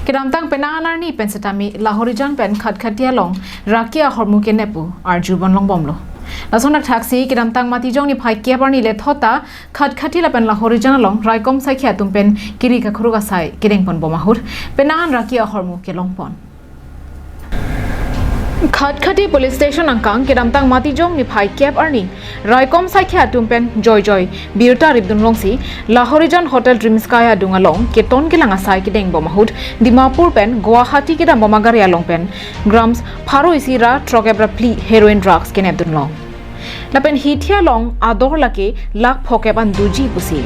Kiramtang penahanar ni pensatami lahorijan pen khat-khatia long rakia hormu kenepu ar juban long bomlo. Lasonak taxi kiramtang matijong ni phai kebar ni le thota khat-khati la pen lahorijan long raikom sai khia tumpen kiri ka khuruga sai kireng pon bomahur penahan rakia hormu ke long pon. Khat-khati police station angkang kiramtang matijong ni phai kep arni raikom sai khia tumpen joy birta ribdun longsi lahorijan hotel dreamskaya dungalong keton kelanga sai kideng bomahut dimapur pen guwahati kida bomagaria long pen grams pharo isira trokebra pli heroin drugs kenebdun long lapen hithia long ador lake lak phokeban duji pusi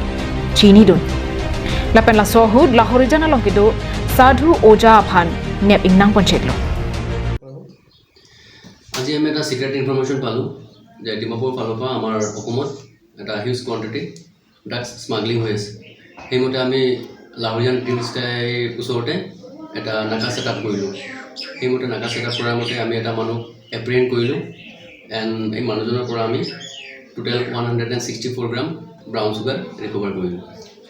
chini dun lapen la sohud lahorijan along kido sadhu oja phan nep ingnang poncheklo আজি আমি এটা secret information পালো যে ডিমাপুর ফালপা আমার অসমত এটা huge quantity drugs smuggling হৈ আছে সেইমতে আমি লাহোৰিয়ান টিমস্কাই ওচৰতে এটা নাকা সেটআপ কৰিলোঁ সেইমতে নাকা সেটআপ কৰাৰ মতে আমি এটা মানুহ এপ্ৰিহেণ্ড কৰিলোঁ এণ্ড এই মানুহজনৰ পৰা আমি টোটেল 164 গ্ৰাম ব্ৰাউন চুগাৰ ৰিকভাৰ কৰিলোঁ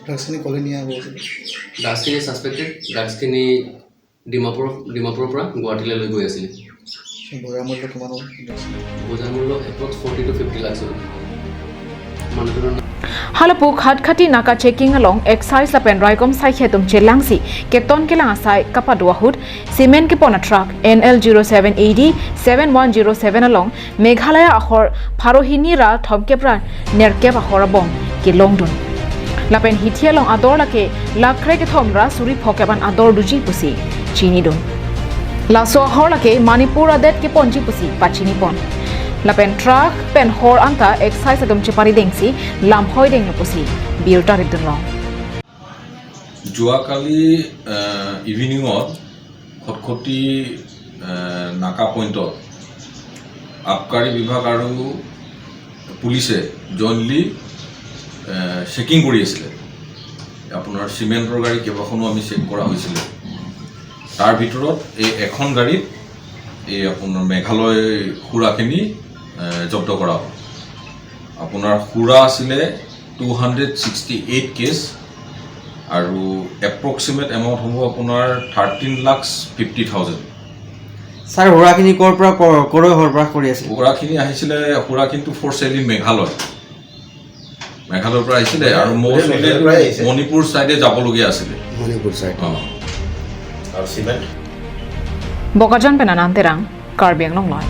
ড্ৰাগছখিনি ক'লে নিয়া ড্ৰাগছখিনি ছাছপেক্টেড ড্ৰাগছখিনি ডিমাপুৰৰ পৰা গুৱাহাটীলৈ লৈ গৈ আছিলে বজাৰ মূল্য কিমান হ'ব বজাৰ মূল্য এপ্ৰক্স 40 to 50 লাখ হ'ব মানুহজনৰ Halapu khat-khati naka checking along excise la pen raikom sai khetum chelangsi keton kelang asai kapadwa hut cement ke pona truck NL07AD 7107 along Meghalaya ahor pharohini ra thomkepra nerkep ahor bong ke longdun la pen hithia long ador la ke lakhre ke thomra suri phokeban ador duji pusi chini dun la so ahor la ke Manipur adet ke ponji pusi pachini pon lapen truck pen hor anta excise agam chepari dengsi lamhoi deng pusi biota ridunlo joakali evening khotkhoti naka point abkari bibhag aru police jointly checking kori asile apunar cement ro gari kebakhonu ami check kora hoisile tar bitorot ei ekhon gari ei apunar Meghalaya khurakhini জব্দ কৰা আপোনাৰ খুৰা আছিলে 268 cash আৰু approximate amount হ'ব আপোনাৰ 13,50,000 sir হোৰাখিনি কৰ পৰা কৰি আছে হোৰাখিনি আহিছিলে হোৰাখিনিটো ফৰ চেল ইন মেঘালয়ৰ পৰা আহিছিলে আৰু মণিপুৰ সাইডে যাবলগীয়া আছিলে মণিপুৰ সাইড আৰু সিমেন্ট বকাজন পেনানান্তেৰাং কাৰ্বি আংলং লয়